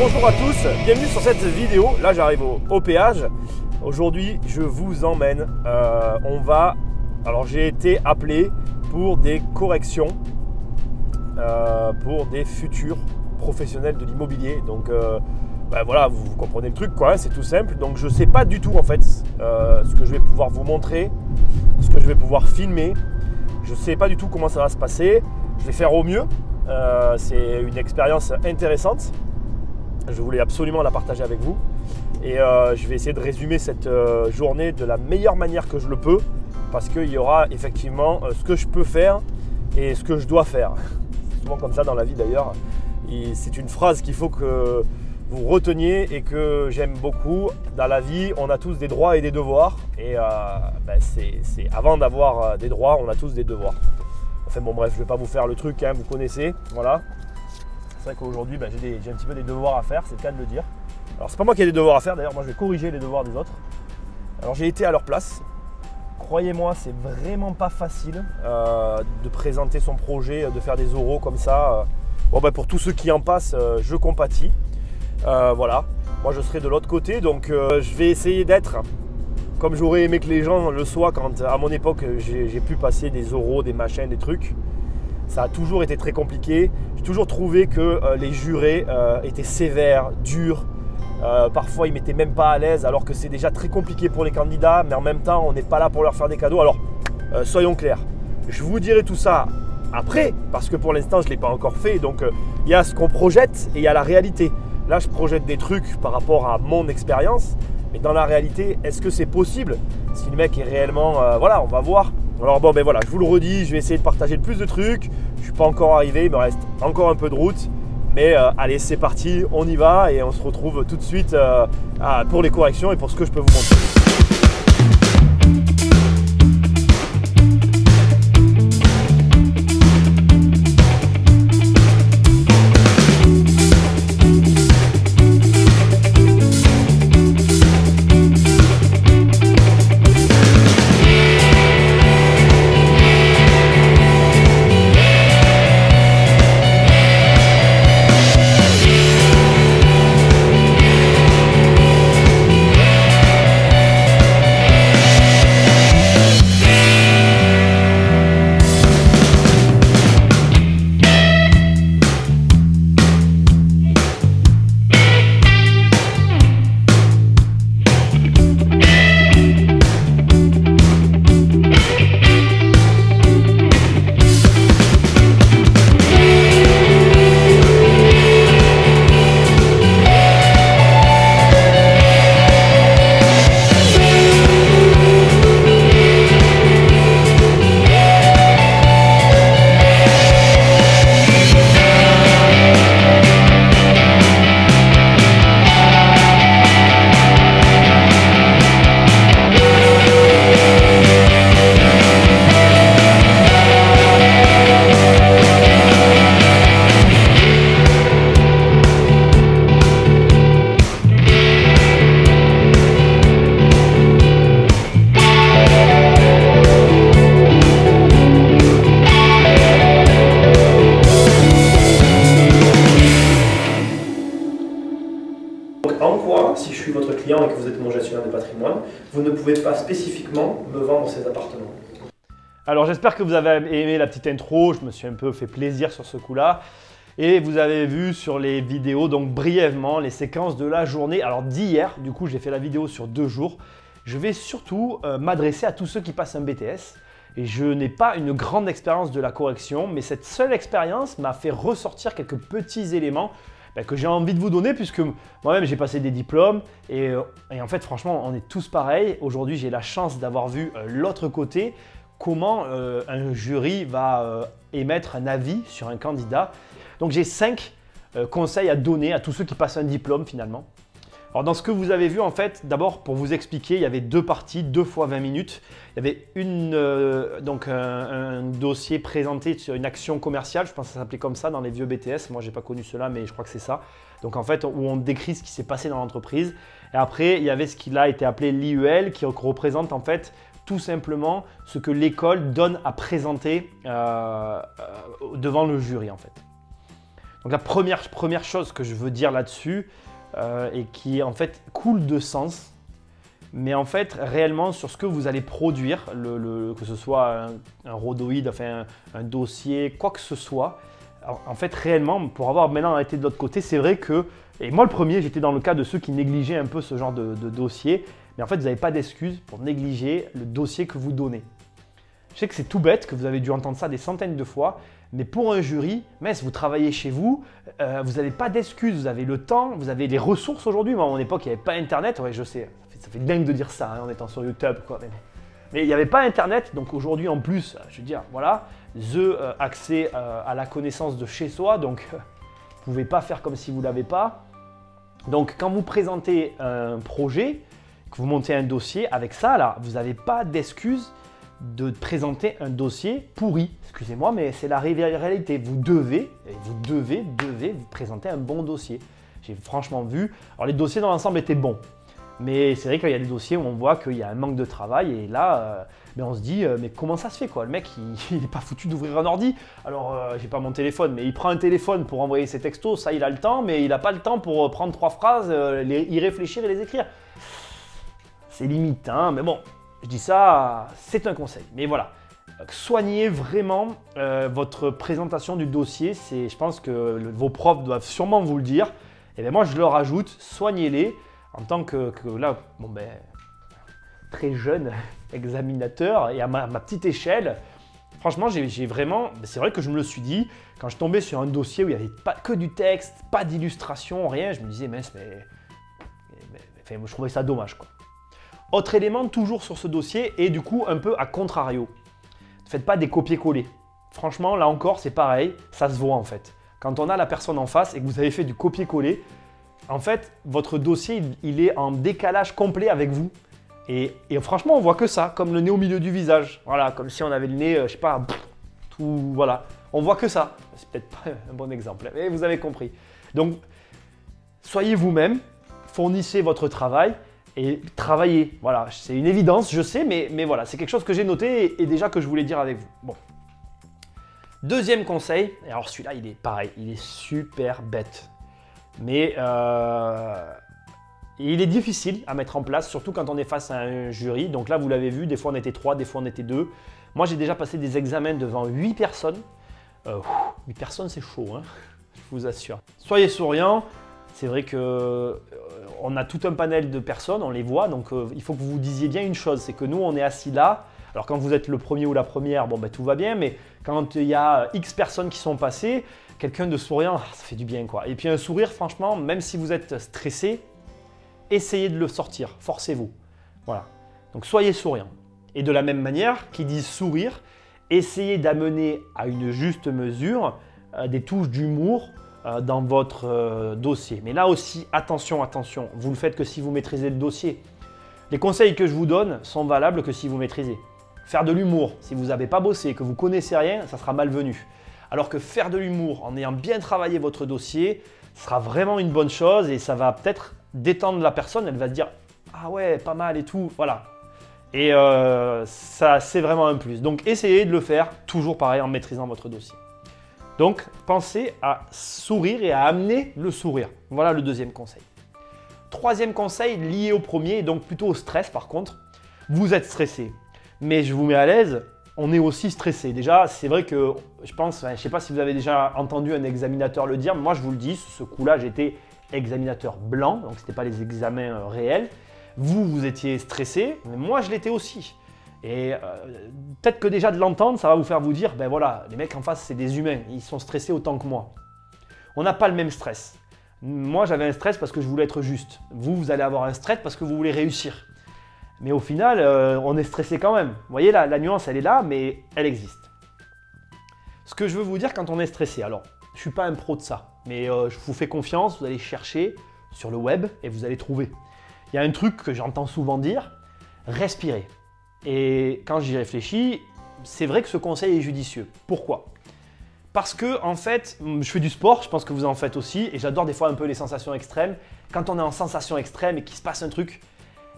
bonjour à tous, bienvenue sur cette vidéo. Là j'arrive au péage. Aujourd'hui je vous emmène, alors j'ai été appelé pour des corrections pour des futurs professionnels de l'immobilier. Donc voilà, vous comprenez le truc quoi, c'est tout simple. Donc je ne sais pas du tout en fait ce que je vais pouvoir vous montrer, ce que je vais pouvoir filmer. Je ne sais pas du tout comment ça va se passer. Je vais faire au mieux. C'est une expérience intéressante. Je voulais absolument la partager avec vous. Et je vais essayer de résumer cette journée de la meilleure manière que je le peux. Parce qu'il y aura effectivement ce que je peux faire et ce que je dois faire. C'est souvent comme ça dans la vie d'ailleurs. C'est une phrase qu'il faut que vous reteniez et que j'aime beaucoup. Dans la vie, on a tous des droits et des devoirs. Et c'est avant d'avoir des droits, on a tous des devoirs. Enfin bon bref, je ne vais pas vous faire le truc, hein, vous connaissez, voilà. C'est vrai qu'aujourd'hui, j'ai un petit peu des devoirs à faire, c'est le cas de le dire. Alors c'est pas moi qui ai des devoirs à faire, d'ailleurs, moi je vais corriger les devoirs des autres. Alors j'ai été à leur place. Croyez-moi, c'est vraiment pas facile de présenter son projet, de faire des oraux comme ça. Pour tous ceux qui en passent, je compatis. Voilà, moi je serai de l'autre côté, donc je vais essayer d'être comme j'aurais aimé que les gens le soient quand à mon époque j'ai pu passer des oraux, des machins, des trucs. Ça a toujours été très compliqué. J'ai toujours trouvé que les jurés étaient sévères, durs. Parfois ils ne mettaient même pas à l'aise alors que c'est déjà très compliqué pour les candidats, mais en même temps on n'est pas là pour leur faire des cadeaux. Alors soyons clairs, je vous dirai tout ça après parce que pour l'instant je ne l'ai pas encore fait. Donc il y a ce qu'on projette et il y a la réalité. Là je projette des trucs par rapport à mon expérience. Mais dans la réalité, est-ce que c'est possible? Si le mec est réellement… voilà, on va voir. Alors voilà, je vous le redis, je vais essayer de partager le plus de trucs. Je ne suis pas encore arrivé, il me reste encore un peu de route. Mais allez, c'est parti, on y va et on se retrouve tout de suite pour les corrections et pour ce que je peux vous montrer. En quoi, si je suis votre client et que vous êtes mon gestionnaire de patrimoine, vous ne pouvez pas spécifiquement me vendre ces appartements? Alors j'espère que vous avez aimé la petite intro, je me suis un peu fait plaisir sur ce coup-là. Et vous avez vu sur les vidéos, donc brièvement, les séquences de la journée. Alors d'hier, du coup j'ai fait la vidéo sur 2 jours. Je vais surtout m'adresser à tous ceux qui passent un BTS. Et je n'ai pas une grande expérience de la correction, mais cette seule expérience m'a fait ressortir quelques petits éléments que j'ai envie de vous donner puisque moi-même j'ai passé des diplômes et en fait franchement on est tous pareils. Aujourd'hui j'ai la chance d'avoir vu l'autre côté, comment un jury va émettre un avis sur un candidat. Donc j'ai 5 conseils à donner à tous ceux qui passent un diplôme finalement. Alors dans ce que vous avez vu en fait, d'abord pour vous expliquer, il y avait 2 parties, 2 fois 20 minutes. Il y avait un dossier présenté sur une action commerciale, je pense que ça s'appelait comme ça dans les vieux BTS, moi j'ai pas connu cela mais je crois que c'est ça. Donc en fait où on décrit ce qui s'est passé dans l'entreprise. Et après il y avait ce qui a été appelé l'IUL qui représente en fait tout simplement ce que l'école donne à présenter devant le jury en fait. Donc la première chose que je veux dire là-dessus, et qui en fait coule de sens, mais en fait réellement sur ce que vous allez produire, que ce soit un rhodoïde, enfin un dossier, quoi que ce soit, en fait réellement, pour avoir maintenant été de l'autre côté, c'est vrai que, et moi le premier, j'étais dans le cas de ceux qui négligeaient un peu ce genre de dossier, mais en fait vous n'avez pas d'excuse pour négliger le dossier que vous donnez. Je sais que c'est tout bête, que vous avez dû entendre ça des centaines de fois, mais pour un jury, vous travaillez chez vous, vous n'avez pas d'excuses, vous avez le temps, vous avez les ressources aujourd'hui. Moi, à mon époque, il n'y avait pas Internet. Ouais, je sais, ça fait dingue de dire ça en étant sur YouTube, quoi. Mais il n'y avait pas Internet, donc aujourd'hui, en plus, je veux dire, voilà, accès à la connaissance de chez soi, donc vous ne pouvez pas faire comme si vous ne l'avez pas. Donc, quand vous présentez un projet, que vous montez un dossier, avec ça, là, vous n'avez pas d'excuses de présenter un dossier pourri. Excusez-moi, mais c'est la réalité. Vous devez vous présenter un bon dossier. J'ai franchement vu. Alors les dossiers dans l'ensemble étaient bons, mais c'est vrai qu'il y a des dossiers où on voit qu'il y a un manque de travail et là, on se dit mais comment ça se fait quoi? Le mec il n'est pas foutu d'ouvrir un ordi. Alors j'ai pas mon téléphone, mais il prend un téléphone pour envoyer ses textos, ça il a le temps, mais il n'a pas le temps pour prendre 3 phrases, y réfléchir et les écrire. C'est limite, hein, mais bon. Je dis ça, c'est un conseil. Mais voilà, soignez vraiment votre présentation du dossier. Je pense que vos profs doivent sûrement vous le dire. Et bien moi, je le rajoute, soignez-les en tant que là, très jeune examinateur et à ma petite échelle. Franchement, j'ai vraiment, c'est vrai que je me le suis dit, quand je tombais sur un dossier où il n'y avait pas que du texte, pas d'illustration, rien, je me disais, je trouvais ça dommage, quoi. Autre élément, toujours sur ce dossier, et du coup un peu à contrario. Ne faites pas des copier-coller. Franchement, là encore, c'est pareil, ça se voit en fait. Quand on a la personne en face et que vous avez fait du copier-coller, en fait, votre dossier, il est en décalage complet avec vous. Et franchement, on voit que ça, comme le nez au milieu du visage. Voilà, comme si on avait le nez, je sais pas, tout, voilà. On voit que ça. C'est peut-être pas un bon exemple, mais vous avez compris. Donc, soyez vous-même, fournissez votre travail. Et travailler, voilà, c'est une évidence, je sais, mais voilà, c'est quelque chose que j'ai noté et déjà que je voulais dire avec vous. Bon. Deuxième conseil, et alors celui-là, il est pareil, il est super bête. Mais il est difficile à mettre en place, surtout quand on est face à un jury. Donc là, vous l'avez vu, des fois on était 3, des fois on était 2. Moi, j'ai déjà passé des examens devant 8 personnes. 8 personnes, c'est chaud, hein, je vous assure. Soyez souriants. C'est vrai qu'on a tout un panel de personnes, on les voit, donc il faut que vous vous disiez bien une chose, c'est que nous on est assis là, alors quand vous êtes le premier ou la première, tout va bien, mais quand il y a X personnes qui sont passées, quelqu'un de souriant, ça fait du bien quoi. Et puis un sourire, franchement, même si vous êtes stressé, essayez de le sortir, forcez-vous. Voilà, donc soyez souriant. Et de la même manière, qui dit sourire, essayez d'amener à une juste mesure des touches d'humour, dans votre dossier. Mais là aussi, attention, vous le faites que si vous maîtrisez le dossier. Les conseils que je vous donne sont valables que si vous maîtrisez. Faire de l'humour, si vous n'avez pas bossé, que vous ne connaissez rien, ça sera malvenu. Alors que faire de l'humour en ayant bien travaillé votre dossier, sera vraiment une bonne chose et ça va peut-être détendre la personne, elle va se dire « Ah ouais, pas mal et tout », voilà. Et ça, c'est vraiment un plus. Donc, essayez de le faire, toujours pareil, en maîtrisant votre dossier. Donc, pensez à sourire et à amener le sourire. Voilà le deuxième conseil. Troisième conseil, lié au premier, donc plutôt au stress par contre. Vous êtes stressé, mais je vous mets à l'aise, on est aussi stressé. Déjà, c'est vrai que je pense, je ne sais pas si vous avez déjà entendu un examinateur le dire, mais moi je vous le dis, ce coup-là, j'étais examinateur blanc, donc ce n'était pas les examens réels. Vous étiez stressé, mais moi je l'étais aussi. Et peut-être que déjà de l'entendre, ça va vous faire vous dire, ben voilà, les mecs en face, c'est des humains, ils sont stressés autant que moi. On n'a pas le même stress. Moi, j'avais un stress parce que je voulais être juste. Vous allez avoir un stress parce que vous voulez réussir. Mais au final, on est stressé quand même. Vous voyez, la nuance, elle est là, mais elle existe. Ce que je veux vous dire quand on est stressé, alors, je ne suis pas un pro de ça, mais je vous fais confiance, vous allez chercher sur le web et vous allez trouver. Il y a un truc que j'entends souvent dire, respirer. Et quand j'y réfléchis, c'est vrai que ce conseil est judicieux. Pourquoi? Parce que en fait, je fais du sport, je pense que vous en faites aussi, et j'adore des fois un peu les sensations extrêmes. Quand on est en sensation extrême et qu'il se passe un truc,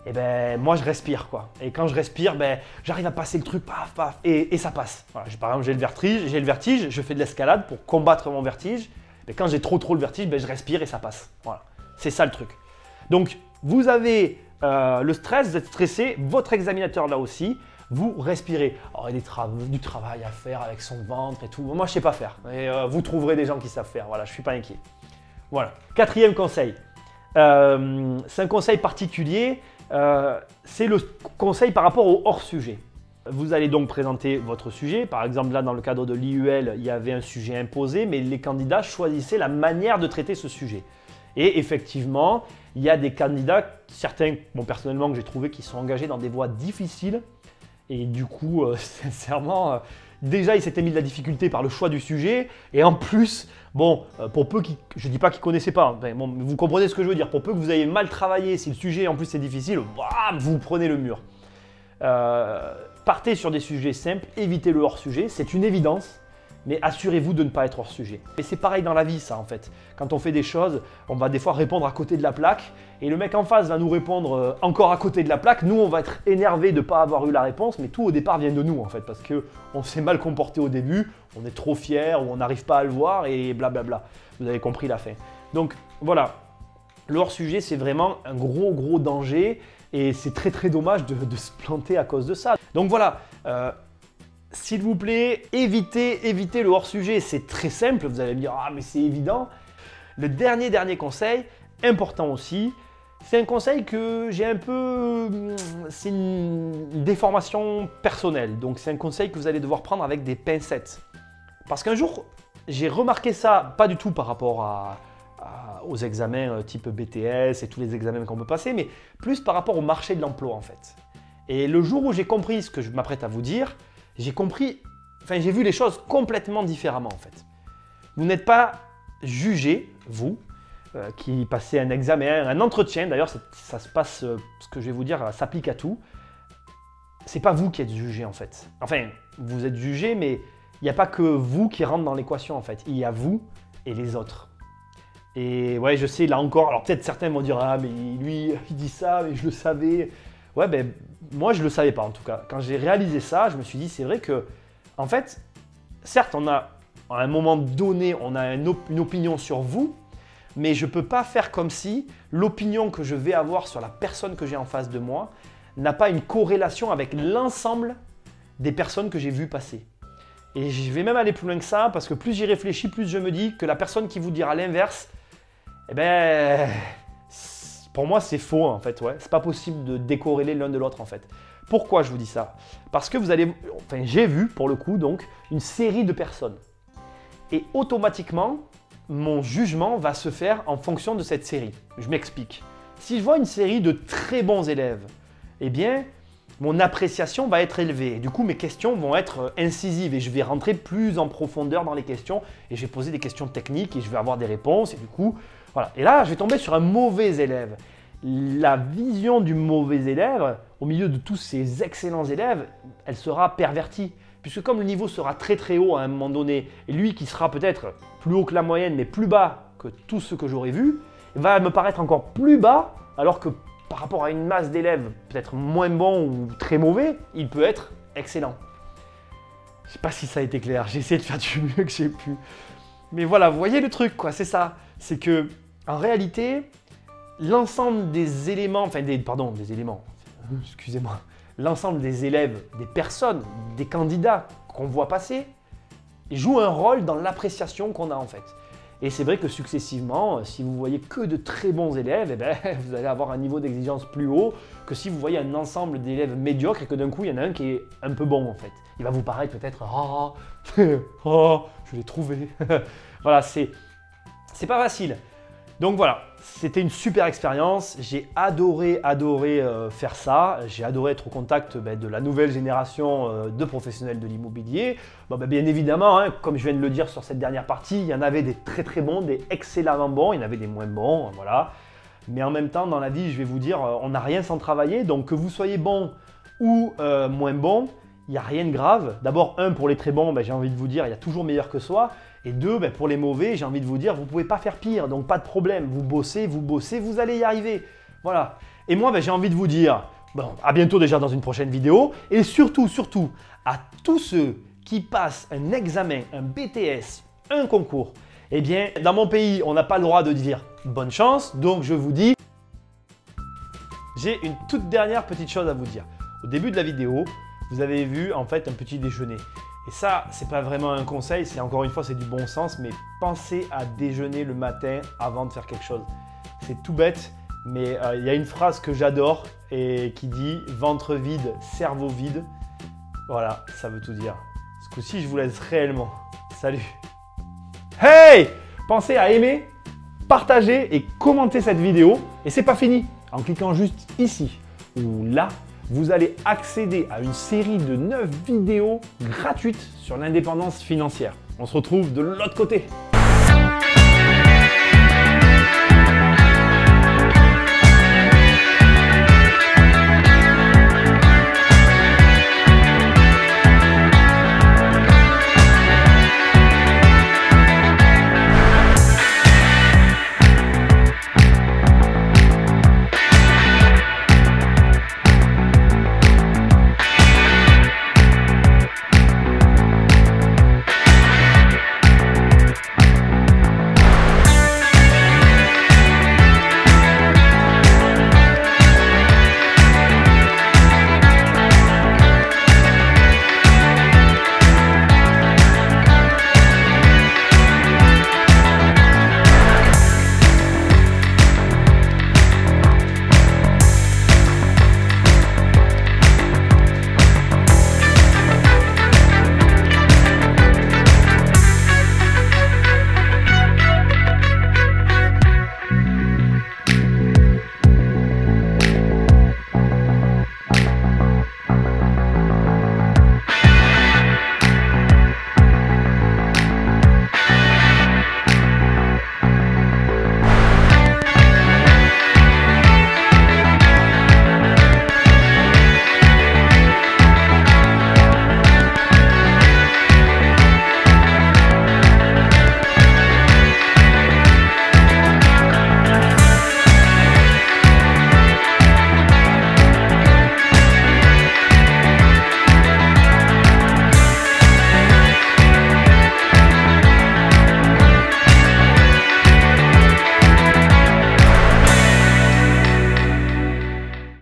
et ben moi je respire quoi. Et quand je respire, ben j'arrive à passer le truc, paf, paf, et ça passe. Voilà, par exemple, j'ai le vertige, je fais de l'escalade pour combattre mon vertige. Mais quand j'ai trop le vertige, je respire et ça passe. Voilà, c'est ça le truc. Donc, vous avez le stress, vous êtes stressé, votre examinateur là aussi, vous respirez. Alors, il y a du travail à faire avec son ventre et tout. Moi, je ne sais pas faire. Et vous trouverez des gens qui savent faire. Voilà, je ne suis pas inquiet. Voilà. 4e conseil. C'est un conseil particulier. C'est le conseil par rapport au hors-sujet. Vous allez donc présenter votre sujet. Par exemple, là, dans le cadre de l'IUL, il y avait un sujet imposé, mais les candidats choisissaient la manière de traiter ce sujet. Et effectivement, il y a des candidats, certains, personnellement, que j'ai trouvé qui sont engagés dans des voies difficiles. Et du coup, sincèrement, déjà, ils s'étaient mis de la difficulté par le choix du sujet. Et en plus, pour peu qui, je ne dis pas qu'ils ne connaissaient pas, hein, vous comprenez ce que je veux dire. Pour peu que vous ayez mal travaillé, si le sujet en plus c'est difficile, bam, vous prenez le mur. Partez sur des sujets simples, évitez le hors-sujet, c'est une évidence. Mais assurez-vous de ne pas être hors sujet. Et c'est pareil dans la vie, ça, en fait. Quand on fait des choses, on va des fois répondre à côté de la plaque, et le mec en face va nous répondre encore à côté de la plaque. Nous, on va être énervé de ne pas avoir eu la réponse, mais tout au départ vient de nous, en fait, parce qu'on s'est mal comporté au début, on est trop fier, ou on n'arrive pas à le voir, et blablabla. Vous avez compris la fin. Donc, voilà. Le hors-sujet, c'est vraiment un gros danger, et c'est très dommage de se planter à cause de ça. Donc voilà. S'il vous plaît, évitez le hors-sujet. C'est très simple, vous allez me dire « Ah, mais c'est évident ». Le dernier conseil, important aussi, c'est un conseil que j'ai un peu… C'est une déformation personnelle. Donc, c'est un conseil que vous allez devoir prendre avec des pincettes. Parce qu'un jour, j'ai remarqué ça, pas du tout par rapport aux examens type BTS et tous les examens qu'on peut passer, mais plus par rapport au marché de l'emploi en fait. Et le jour où j'ai compris ce que je m'apprête à vous dire, j'ai vu les choses complètement différemment en fait. Vous n'êtes pas jugé, vous, qui passez un examen, un entretien, d'ailleurs ça se passe, ce que je vais vous dire, ça s'applique à tout. C'est pas vous qui êtes jugé en fait. Enfin, vous êtes jugé, mais il n'y a pas que vous qui rentre dans l'équation en fait. Il y a vous et les autres. Et ouais, je sais, là encore, alors peut-être certains vont dire « Ah, mais lui, il dit ça, mais je le savais ». Ouais, ben moi je ne le savais pas en tout cas. Quand j'ai réalisé ça, je me suis dit c'est vrai que, en fait, certes on a, à un moment donné, on a une opinion sur vous, mais je ne peux pas faire comme si l'opinion que je vais avoir sur la personne que j'ai en face de moi n'a pas une corrélation avec l'ensemble des personnes que j'ai vues passer. Et je vais même aller plus loin que ça, parce que plus j'y réfléchis, plus je me dis que la personne qui vous dira l'inverse, eh ben… Pour moi, c'est faux en fait, ouais. C'est pas possible de décorréler l'un de l'autre en fait. Pourquoi je vous dis ça? Parce que j'ai vu pour le coup donc une série de personnes. Et automatiquement, mon jugement va se faire en fonction de cette série. Je m'explique. Si je vois une série de très bons élèves, eh bien, mon appréciation va être élevée. Et du coup, mes questions vont être incisives et je vais rentrer plus en profondeur dans les questions et je vais poser des questions techniques et je vais avoir des réponses et du coup… Voilà. Et là, je vais tomber sur un mauvais élève. La vision du mauvais élève, au milieu de tous ces excellents élèves, elle sera pervertie. Puisque comme le niveau sera très haut à un moment donné, et lui qui sera peut-être plus haut que la moyenne, mais plus bas que tous ceux que j'aurais vus, va me paraître encore plus bas, alors que par rapport à une masse d'élèves peut-être moins bons ou très mauvais, il peut être excellent. Je ne sais pas si ça a été clair, j'ai essayé de faire du mieux que j'ai pu. Mais voilà, vous voyez le truc, quoi, c'est ça. C'est que en réalité, l'ensemble des éléments, excusez-moi, l'ensemble des élèves, des personnes, des candidats qu'on voit passer, jouent un rôle dans l'appréciation qu'on a en fait. Et c'est vrai que successivement, si vous voyez que de très bons élèves, eh ben, vous allez avoir un niveau d'exigence plus haut que si vous voyez un ensemble d'élèves médiocres et que d'un coup, il y en a un qui est un peu bon en fait. Il va vous paraître peut-être « Ah, je l'ai trouvé ». Voilà, c'est pas facile. Donc voilà, c'était une super expérience. J'ai adoré faire ça. J'ai adoré être au contact de la nouvelle génération de professionnels de l'immobilier. Bien évidemment, hein, comme je viens de le dire sur cette dernière partie, il y en avait des très bons, des excellemment bons, il y en avait des moins bons, voilà. Mais en même temps, dans la vie, je vais vous dire, on n'a rien sans travailler. Donc que vous soyez bon ou moins bon, il n'y a rien de grave. D'abord, pour les très bons, j'ai envie de vous dire, il y a toujours meilleur que soi. Et 2, pour les mauvais, j'ai envie de vous dire, vous ne pouvez pas faire pire, donc pas de problème. Vous bossez, vous allez y arriver. Voilà. Et moi, j'ai envie de vous dire, à bientôt déjà dans une prochaine vidéo. Et surtout, à tous ceux qui passent un examen, un BTS, un concours, Eh bien, dans mon pays, on n'a pas le droit de dire bonne chance, donc je vous dis, j'ai une toute dernière petite chose à vous dire. Au début de la vidéo, vous avez vu en fait un petit déjeuner. Et ça, c'est pas vraiment un conseil, c'est encore une fois, c'est du bon sens, mais pensez à déjeuner le matin avant de faire quelque chose. C'est tout bête, mais il y a une phrase que j'adore et qui dit « ventre vide, cerveau vide ». Voilà, ça veut tout dire. Ce coup-ci, je vous laisse réellement. Salut! Hey! Pensez à aimer, partager et commenter cette vidéo. Et c'est pas fini. En cliquant juste ici ou là, vous allez accéder à une série de 9 vidéos gratuites sur l'indépendance financière. On se retrouve de l'autre côté.